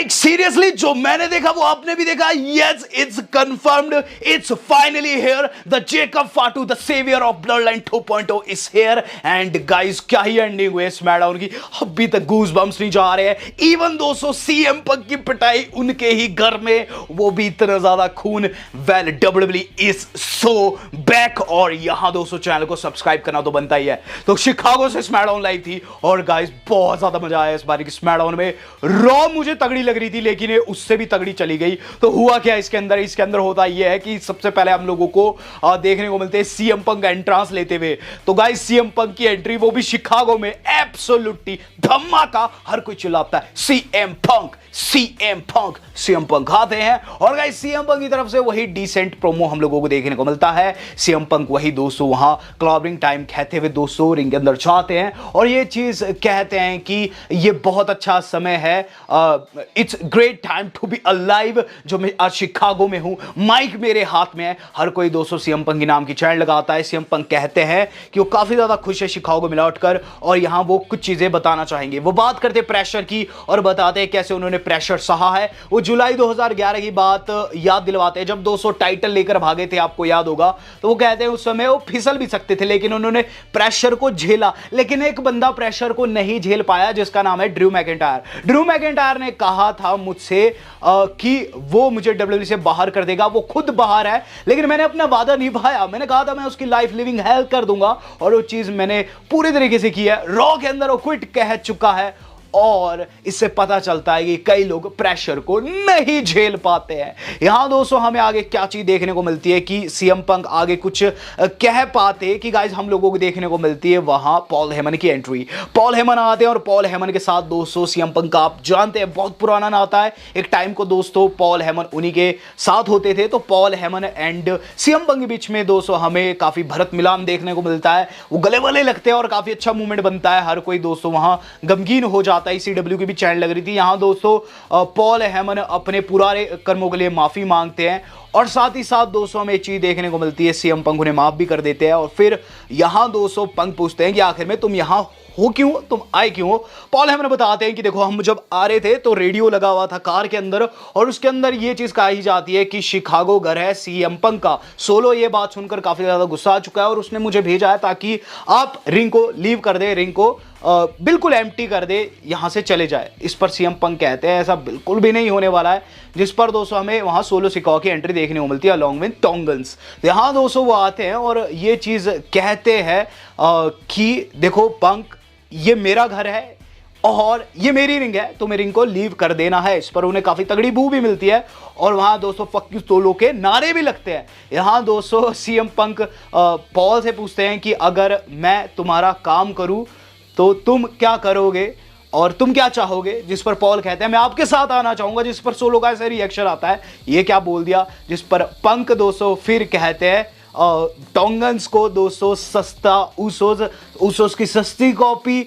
Like seriously जो मैंने देखा वो आपने भी देखा. Yes, it's confirmed, it's finally here. The Jacob Fatu, the saviour of bloodline 2.0 is here. And guys क्या ही एंडिंग हुई स्मैकडाउन की, अभी तक गूज बम्स नहीं जा रहे हैं. इवन दोस्तों सीएम पंक की पिटाई उनके ही घर में, वो भी इतना ज्यादा खून. Well WWE is so back. और यहां दोस्तों चैनल को सब्सक्राइब करना तो बनता ही है. तो शिकागो से स्मैकडाउन लाइव थी और गाइस बहुत ज्यादा मजा आया इस बार की स्मैकडाउन में. रॉ मुझे तगड़ी लग रही थी लेकिन ये उससे भी तगड़ी चली गई. तो हुआ क्या इसके अंदर होता यह है कि सबसे पहले हम लोगों को देखने को मिलते हैं सीएम पंक एंट्रांस लेते हुए. तो गाइस सीएम पंक की एंट्री, वो भी शिकागो में, एब्सोल्युटली धमाका. हर कोई चिल्लाता है CM Punk, CM Punk. CM Punk आते हैं और गाइस सीएम पंक की तरफ से वही डिसेंट प्रोमो हम लोगों को देखने को मिलता है. सीएम पंक वही दोस्तों वहां क्लॉबरिंग टाइम कहते हुए दोस्तों रिंग के अंदर जाते हैं और ये चीज कहते हैं कि ये बहुत अच्छा समय है. It's great time to be alive. जो मैं आज शिकागो में हूं, माइक मेरे हाथ में है. हर कोई दोस्तों सीएम पंक के नाम की चैन लगाता है. सीएम पंक कहते हैं कि वो काफी ज्यादा खुश है शिकागो में लौटकर और यहां वो कुछ चीजें बताना चाहेंगे. वो बात करते प्रेशर की और बताते हैं कैसे उन्होंने प्रेशर सहा है. वो जुलाई 2011 की बात याद दिलवाते हैं जब 200 टाइटल लेकर भागे थे, आपको याद होगा. तो वो कहते हैं उस समय वो फिसल भी सकते थे लेकिन उन्होंने प्रेशर को झेला. लेकिन एक बंदा प्रेशर को नहीं झेल पाया जिसका नाम है ड्रू मैकिंटायर. ड्रू मैकिंटायर ने कहा था मुझसे कि वो मुझे डब्ल्यूडब्ल्यूई से बाहर कर देगा. वो खुद बाहर है लेकिन मैंने अपना वादा निभाया. मैंने कहा था मैं उसकी लाइफ लिविंग हेल्प कर दूंगा और वो चीज मैंने पूरी तरीके से की है. रॉ के अंदर वो क्विट कह चुका है और इससे पता चलता है कि कई लोग प्रेशर को नहीं झेल पाते हैं. यहां दोस्तों हमें आगे क्या चीज देखने को मिलती है कि सीएम पंक आगे कुछ कह पाते कि गाइस हम लोगों को देखने को मिलती है वहां पॉल हेमन की एंट्री. पॉल हेमन आते हैं और पॉल हेमन के साथ दोस्तों सीएम पंक आप जानते हैं बहुत पुराना नाता है. एक टाइम को दोस्तों पॉल हेमन उन्हीं के साथ होते थे. तो Paul Heyman and CM Punk के बीच में दोस्तों हमें काफी भरत मिलान देखने को मिलता है. वो गले वाले लगते हैं और काफी अच्छा मूवमेंट बनता है. हर कोई दोस्तों वहां गमगीन हो जाता है. ECW की भी चैनल लग रही थी. यहां दोस्तों पॉल हेमन अपने पुराने कर्मों के लिए माफी मांगते हैं और साथ ही साथ दोस्तों हमें एक चीज देखने को मिलती है सीएम पंक उन्हें माफ भी कर देते हैं. और फिर यहां दोस्तों पंक पूछते हैं कि आखिर में तुम यहां हो क्यों, तुम आए क्यों हो. पॉल हेमन बताते हैं कि देखो हम जब आ रहे थे तो रेडियो लगा हुआ था कार के अंदर और उसके अंदर ये चीज कही जाती है कि शिकागो घर है सीएम पंक का. सोलो ये बात सुनकर काफी ज्यादा गुस्सा आ चुका है और उसने मुझे भेजा है ताकि आप रिंग को लीव कर दे, रिंग को बिल्कुल एम्प्टी कर दे, यहां से चले जाए. इस पर सीएम पंक कहते हैं ऐसा बिल्कुल भी नहीं होने वाला है. जिस पर दोस्तों हमें वहां सोलो सिकागो की एंट्री देखने को मिलती है अलॉन्ग विद टोंगन्स. यहां दोस्तों वो आते हैं और ये चीज कहते हैं कि देखो पंक ये मेरा घर है और ये मेरी रिंग है, तुम्हें रिंग को लीव कर देना है. इस पर उन्हें काफी तगड़ी बू भी मिलती है और वहां दोस्तों फक यू सोलो के नारे भी लगते हैं. यहां दोस्तों सीएम पंक पॉल से पूछते हैं कि अगर मैं तुम्हारा काम करूं तो तुम क्या करोगे और तुम क्या चाहोगे. जिस पर पॉल कहते हैं मैं आपके साथ आना चाहूंगा. जिस पर सोलो का ऐसा रिएक्शन आता है ये क्या बोल दिया. जिस पर पंक दोस्तों फिर कहते हैं टोंगन्स को दोस्तों सस्ता ऊसोस की सस्ती कॉपी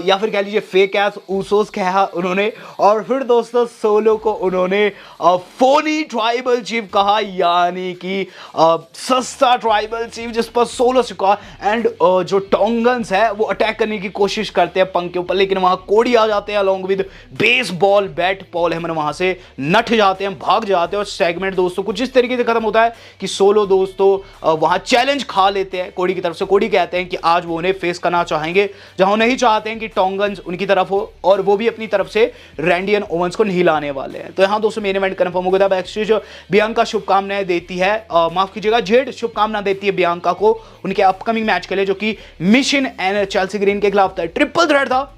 या फिर कह लीजिए फेक एस ऊसोस कहा उन्होंने. और फिर दोस्तों सोलो को उन्होंने फोनी ट्राइबल चीफ कहा यानी कि सस्ता ट्राइबल चीफ. जिस पर सोलो से कहा एंड जो टोंगन्स है वो अटैक करने की कोशिश करते हैं पंक के ऊपर लेकिन वहां कोडी आ जाते हैं along with baseball bat. Paul Heyman वहां से नठ जाते हैं, भाग जाते हैं और सेगमेंट दोस्तों कुछ इस तरीके से खत्म होता है कि सोलो दोस्तों वहां चैलेंज खा लेते हैं कोडी की तरफ से. कोडी कहते हैं कि आज वो उन्हें फेस करना चाहेंगे जहां नहीं चाहते हैं कि टोंगन्स उनकी तरफ हो और वो भी अपनी तरफ से रैंडी एंड ओवंस को नहीं लाने वाले हैं. तो यहां दोस्तों मेन इवेंट कंफर्म हो गया था. बैकस्टेज बियांका शुभकामनाएं देती है, माफ कीजिएगा जेड शुभकामना देती है बियांका को उनके अपकमिंग मैच के लिए जो कि मिशन एंड चेल्सी ग्रीन के खिलाफ था. ट्रिपल थ्रेट था.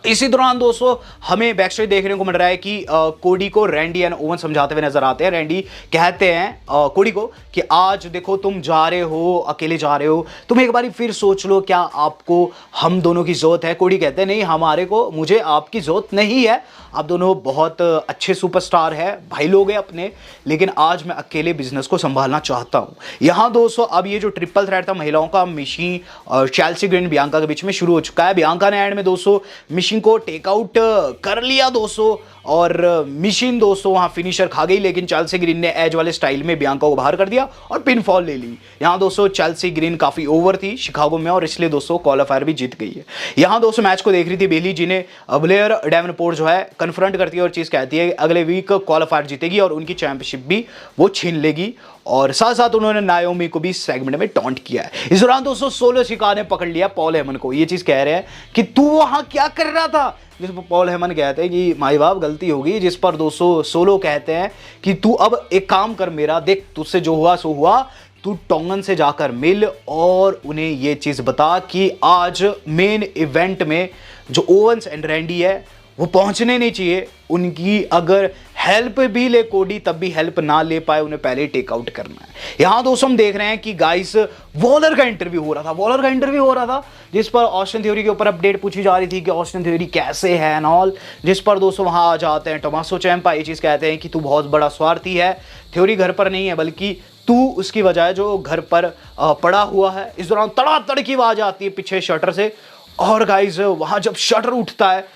इसी दौरान दोस्तों हमें बैकस्टेज देखने को मिल रहा है कि कोडी को रैंडी एंड ओवन समझाते हुए नजर आते हैं. रैंडी कहते हैं कोडी को कि आज देखो तुम जा रहे हो, अकेले जा रहे हो, तुम एक बार फिर सोच लो क्या आपको हम दोनों की जरूरत है. कोडी कहते हैं नहीं हमारे को मुझे आपकी जरूरत नहीं है, आप दोनों बहुत अच्छे सुपरस्टार है, भाई लोग हैं अपने, लेकिन आज मैं अकेले बिजनेस को संभालना चाहता हूं. यहां दोस्तों अब ये जो ट्रिपल थ्रेट था महिलाओं का मिशी चेल्सी ग्रीन बियांका के बीच में शुरू हो चुका है. बियांका ने एंड में दोस्तों मिशी मिशन को टेकआउट कर लिया दोस्तों, और मिशन दोस्तों वहां फिनिशर खा गई, लेकिन चेल्सी ग्रीन ने एज वाले स्टाइल में बियांका को बाहर कर दिया और पिन फॉल ले ली। यहां दोस्तों चेल्सी ग्रीन काफी ओवर थी शिकागो में, और इसलिए दोस्तों क्वालिफायर भी जीत गई है। यहां दोस्तों मैच को देख रही थी बेली, जिन्हें ब्लेयर डेवनपोर्ट जो है कन्फ्रंट करती है और चीज कहती है अगले वीक क्वालिफायर जीतेगी और उनकी चैंपियनशिप भी वो छीन लेगी, और साथ साथ उन्होंने नायोमी को भी सेगमेंट में टॉन्ट किया है। इस दौरान दोस्तों सोलो सिका ने पकड़ लिया पॉल हेमन को, ये चीज कह रहे हैं कि तू वहां क्या कर रहा था, जिस पर पॉल हेमन कहते हैं कि माई बाप गलती होगी, जिस पर दोस्तों सोलो कहते हैं कि तू अब एक काम कर मेरा, देख तुझसे जो हुआ सो हुआ, तू टोंगन से जाकर मिल और उन्हें ये चीज बता कि आज मेन इवेंट में जो ओवेंस एंड रैंडी है वो पहुंचने नहीं चाहिए, उनकी अगर हेल्प भी ले कोडी तब भी हेल्प ना ले पाए, उन्हें पहले टेक आउट करना है। यहां दोस्तों हम देख रहे हैं कि गाइस वॉलर का इंटरव्यू हो रहा था, जिस पर ऑस्टिन थ्योरी के ऊपर अपडेट पूछी जा रही थी कि ऑस्टिन थ्योरी कैसे है एंड ऑल, जिस पर दोस्तों वहां आ जाते हैं टोमासो चैम्पा, ये चीज कहते हैं कि तू बहुत बड़ा स्वार्थी है, थ्योरी घर पर नहीं है बल्कि तू उसकी वजह जो घर पर पड़ा हुआ है। इस दौरान तड़ातड़ की आवाज आती है पीछे शटर से, और गाइस वहां जब शटर उठता है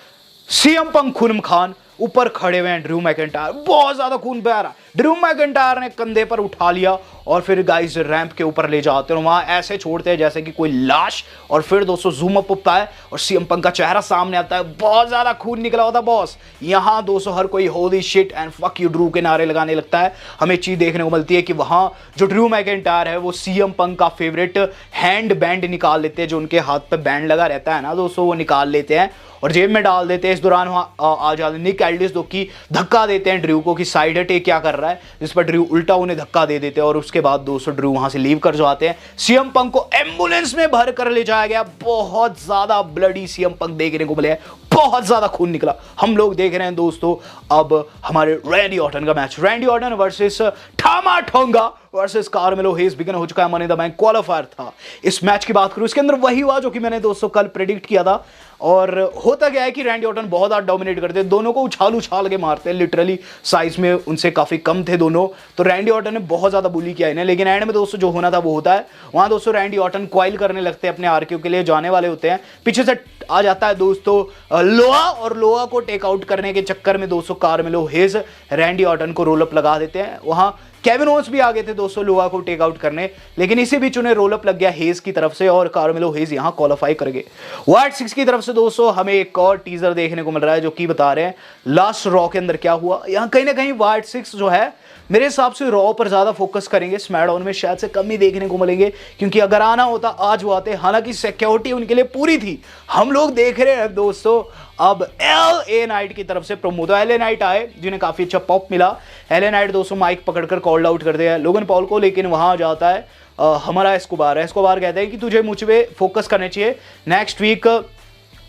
सीएम पंक खुनम खान ऊपर खड़े हुए हैं ड्रू मैकिंटायर, बहुत ज्यादा खून बह रहा है, ड्रू मैकिंटायर ने कंधे पर उठा लिया और फिर गाइस रैंप के ऊपर ले जाते हैं, वहां ऐसे छोड़ते हैं जैसे कि कोई लाश, और फिर दोस्तों जूम अप होता है और सीएम पंक का चेहरा सामने आता है, बहुत ज्यादा खून निकला होता है बॉस। यहां दोस्तों हर कोई holy shit and fuck you Drew के नारे लगाने लगता है। हमें चीज देखने को मिलती है कि वहां जो ड्रू मैकिंटायर है वो सीएम पंक का फेवरेट हैंड बैंड निकाल लेते हैं, जो उनके हाथ पे बैंड लगा रहता है ना दोस्तों, वो निकाल लेते हैं और जेब में डाल देते हैं। इस दौरान वहां आ जाते निक एल्डिस जो कि धक्का देते हैं ड्रू को कि साइड हटे क्या कर रहा है, जिस पर ड्रू उल्टा उन्हें धक्का दे देते हैं, और उसके बाद दोस्तों ड्रू वहां से लीव कर जाते हैं। सीएम पंक को एम्बुलेंस में भर कर ले जाया गया, बहुत ज्यादा ब्लडी सीएम पंक देखने को मिले, बहुत ज्यादा खून निकला। हम लोग देख रहे हैं दोस्तों अब हमारे रैंडी ऑर्टन का match, Randy Orton versus Tama Tonga versus Carmelo Hayes begin हो चुका है, money in the bank qualifier था। इस मैच की बात करूं, इसके अंदर वही हुआ जो कि मैंने दोस्तों कल प्रेडिक्ट किया था, और होता क्या है कि रैंडी ऑर्टन बहुत ज्यादा डोमिनेट करते हैं, दोनों को उछाल के मारते हैं, लिटरली साइज में उनसे काफी कम थे दोनों, तो रैंडी ऑर्टन ने बहुत ज्यादा बुली किया इन्हें, लेकिन एंड में दोस्तों जो होना था वो होता है। वहां दोस्तों रैंडी ऑर्टन क्वाइल करने लगते हैं, अपने आरक्यू के लिए जाने वाले होते हैं, पीछे से आ जाता है दोस्तों लोहा, और लोहा को टेक आउट करने के चक्कर में दोस्तों कार्मेलो हेज रैंडी ऑर्टन को रोल अप लगा देते हैं। वहां केविन ओवेंस भी आ गए थे दोस्तों लोहा को टेक आउट करने, लेकिन इसी बीच उन्हें रोल अप लग गया हेज की तरफ से और कार्मेलो हेज यहां क्वालिफाई कर गए। वाइट 6 की तरफ से दोस्तों हमें एक और टीजर देखने को मिल रहा है जो कि बता रहे हैं लास्ट रॉ के अंदर क्या हुआ। यहां कहीं ना कहीं वाइट 6 जो है मेरे हिसाब से रॉ पर ज्यादा फोकस करेंगे, स्मैकडाउन में शायद से कम ही देखने को मिलेंगे, क्योंकि अगर आना होता आज वो आते, हालांकि सिक्योरिटी उनके लिए पूरी थी। हम लोग देख रहे हैं दोस्तों अब LA नाइट की तरफ से प्रोमो, तो LA नाइट आए जिन्हें काफी अच्छा पॉप मिला। LA नाइट दोस्तों माइक पकड़कर कॉल्ड आउट कर दिया लोगन पॉल को, लेकिन वहां जाता है हमारा एस्कोबार कहता है कि तुझे मुझ पे फोकस करना चाहिए, नेक्स्ट वीक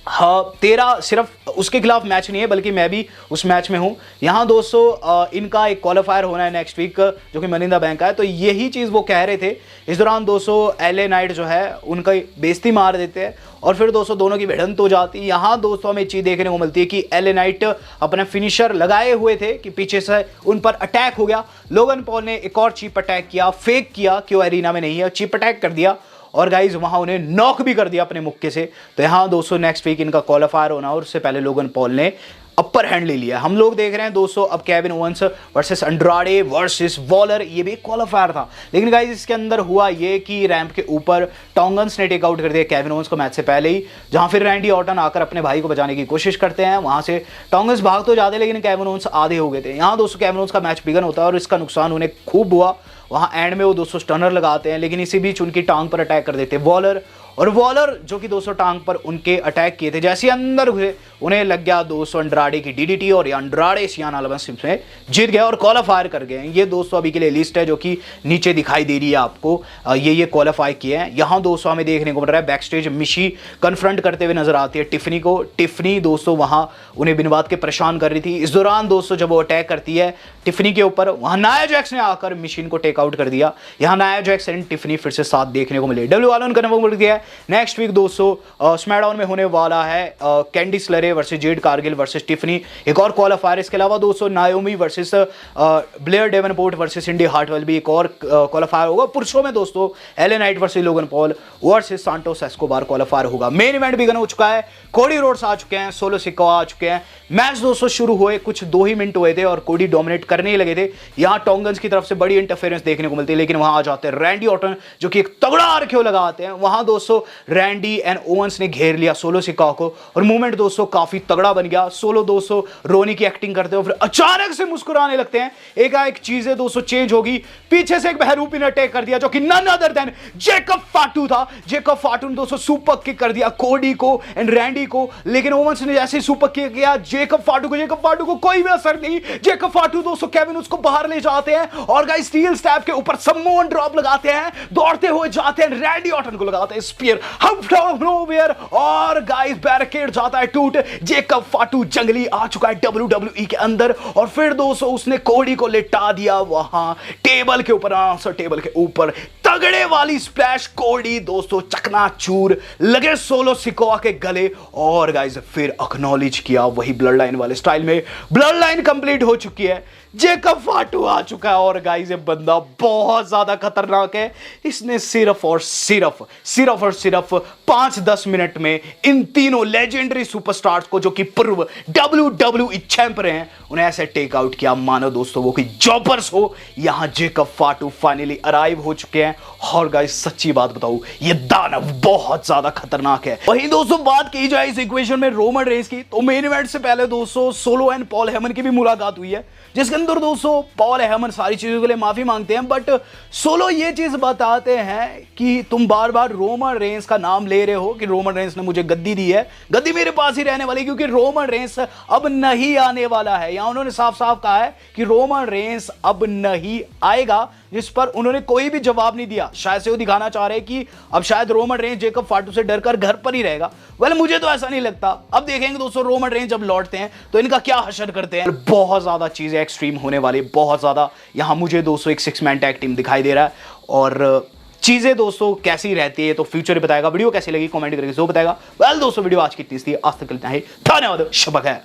हाँ तेरा सिर्फ उसके खिलाफ मैच नहीं है बल्कि मैं भी उस मैच में हूं। यहां दोस्तों इनका एक क्वालिफायर होना है नेक्स्ट वीक जो कि मनी इन द बैंक का है, तो यही चीज वो कह रहे थे। इस दौरान दोस्तों LA नाइट जो है उनका बेइज्जती मार देते हैं और फिर दोस्तों दोनों की भिड़ंत हो जाती है। यहां दोस्तों हमें चीज देखने को मिलती है कि LA नाइट अपना फिनिशर लगाए हुए थे कि पीछे से उन पर अटैक हो गया, लोगन पॉल ने एक और चीप अटैक किया, फेक किया कि वो एरिना में नहीं है, चीप अटैक कर दिया और गाइज वहां उन्हें नॉक भी कर दिया अपने मुक्के से। तो यहां दोस्तों नेक्स्ट वीक इनका क्वालिफायर होना और उससे पहले लोगन पॉल ने अपर हैंड ले लिया। हम लोग देख रहे हैं दोस्तों अब Kevin Owens versus Andrade versus Waller, ये भी क्वालिफायर था, लेकिन गाइज इसके अंदर हुआ ये कि रैंप के ऊपर टोंगन्स ने टेकआउट कर दिया केविन ओवेंस को मैच से पहले ही, जहां फिर रैंडी ऑर्टन आकर अपने भाई को बचाने की कोशिश करते हैं। वहां से टोंगन्स भाग तो जाते लेकिन केविन ओवेंस आधे हो गए थे। यहाँ दोस्तों केविन ओवेंस का मैच बिगन होता है और इसका नुकसान उन्हें खूब हुआ। वहां एंड में वो दोस्तों स्टनर लगाते हैं, लेकिन इसी बीच उनकी टांग पर अटैक कर देते वॉलर, और वॉलर जो कि दोस्तों टांग पर उनके अटैक किए थे, जैसे अंदर घुसे उन्हें लग गया दोस्तों अंड्राडे की DDT और ये अंड्राडे सियान अल्बस में जीत गया और क्वालिफायर कर गए। ये दोस्तों अभी के लिए लिस्ट है जो कि नीचे दिखाई दे रही है आपको, ये क्वालिफाई किए हैं। यहाँ दोस्तों हमें देखने को मिल रहा है बैक स्टेज मिशी कन्फ्रंट करते हुए नजर आती है टिफनी को। टिफनी दोस्तों वहां उन्हें बिन बात के परेशान कर रही थी। इस दौरान दोस्तों जब वो अटैक करती है टिफनी के ऊपर, वहां नाया जैक्स ने आकर मशीन को टेकआउट कर दिया। यहाँ नाया जैक्स एंड टिफनी फिर से साथ देखने को मिले। डब्ल्यू वालों ने कन्फर्म कर दिया नेक्स्ट वीक दोस्तों स्मैकडाउन में होने वाला है Candice LeRae versus Jade Cargill versus Tiffany, एक और क्वालिफायर। इसके अलावा दोस्तों Naomi versus Blair Davenport versus Indi Hartwell भी एक और क्वालिफायर होगा। पुरुषों में दोस्तों L A Knight versus Logan Paul versus Santos Escobar qualifier होगा। मेन इवेंट भी हो चुका है, कोडी रोड्स आ चुके हैं, सोलो सिकोआ आ चुके हैं। मैच दोस्तों शुरू हुए कुछ 2 ही मिनट हुए थे और कोडी डोमिनेट करने ही लगे थे। यहां टोंगन्स की तरफ से बड़ी इंटरफेरेंस देखने को मिलती है, लेकिन वहां आ जाते हैं रैंडी ऑर्टन जो कि एक तगड़ा आरक्यू लगाते हैं। वहां दोस्तों रैंडी एंड ओवंस ने घेर लिया सोलो सिकोआ को और मूवमेंट दोस्तों काफी तगड़ा बन गया। सोलो दोस्तों रोनी की एक्टिंग करते हो, फिर अचानक से मुस्कुराने लगते हैं। एक चीजें दोस्तों चेंज होगी, पीछे से एक बहरूपी ने अटैक कर दिया जो कि none other than Jacob Fatu था। जेकब फाटू ने दोस्तों सुपर किक कर दिया कोडी को एंड रैंडी को, लेकिन ओवंस ने जैसे सुपर किक किया जेकब फाटू को कोई भी असर नहीं। जेकब फाटू दोस्तों केविन उसको बाहर ले जाते हैं और गाइस स्टील स्टैप के ऊपर सम्मोन ड्रॉप लगाते हैं, दौड़ते हुए जाते हैं रैंडी ऑर्टन को लगाते हैं स्पीयर आउट ऑफ नोवेयर और गाइस बैरिकेड जाता है टूट। जेकब फाटू जंगली आ चुका है WWE के अंदर और फिर दोस्तों उसने कोडी को लेटा दिया वहां टेबल के ऊपर, आंसर टेबल के ऊपर तगड़े वाली स्प्लैश। कोडी दोस्तों चकनाचूर लगे सोलो सिकोआ के गले और गाइस फिर एक्नॉलेज किया वही ब्लड लाइन वाले स्टाइल में। ब्लड लाइन कंप्लीट हो चुकी है, जेकब फाटू आ चुका है और गाइस ये बंदा बहुत ज्यादा खतरनाक है। इसने सिर्फ 5-10 मिनट में इन तीनों लेजेंडरी सुपरस्टार्स को जो कि पूर्व WWE चैंप रहे हैं उन्हें ऐसे टेक आउट किया मानो दोस्तों वो कि जॉपर्स हो। यहां जेकब फाटू फाइनली अराइव हो चुके हैं और गाइस सच्ची बात बताऊं ये दानव बहुत ज्यादा खतरनाक है। वहीं दोस्तों बात की जाए इस इक्वेशन में रोमन रेंस की, तो मेन इवेंट से पहले दोस्तों सोलो एंड पॉल हेमन की भी मुलाकात हुई है, जिसके अंदर दोस्तों पॉल हेमन सारी चीजों के लिए माफी मांगते हैं, बट सोलो ये चीज बताते हैं कि तुम बार बार रोमन रेंस का नाम ले रहे हो कि रोमन रेंस ने मुझे गद्दी दी है, गद्दी मेरे पास ही रहने वाली, क्योंकि रोमन रेंस अब नहीं आने वाला है। यहां उन्होंने साफ साफ कहा है कि रोमन रेंस अब नहीं आएगा, जिस पर उन्होंने कोई भी जवाब नहीं दिया। शायद से वो दिखाना चाह रहे हैं कि अब शायद रोमन रेंस जेकब फाटू से डरकर घर पर ही रहेगा। वेल मुझे तो ऐसा नहीं लगता। अब देखेंगे दोस्तों रोमन रेंस जब लौटते हैं तो इनका क्या हशर करते हैं। बहुत ज्यादा चीजें एक्सट्रीम होने वाली, बहुत ज्यादा। यहां मुझे दोस्तों एक 6 मैन टैग टीम दिखाई दे रहा है और चीजें दोस्तों कैसी रहती है तो फ्यूचर बताएगा। वीडियो कैसी लगी कमेंट करके जो बताएगा। वेल दोस्तों वीडियो आज की इतनी थी, आज तक इतना ही, धन्यवाद, शब्बा खैर।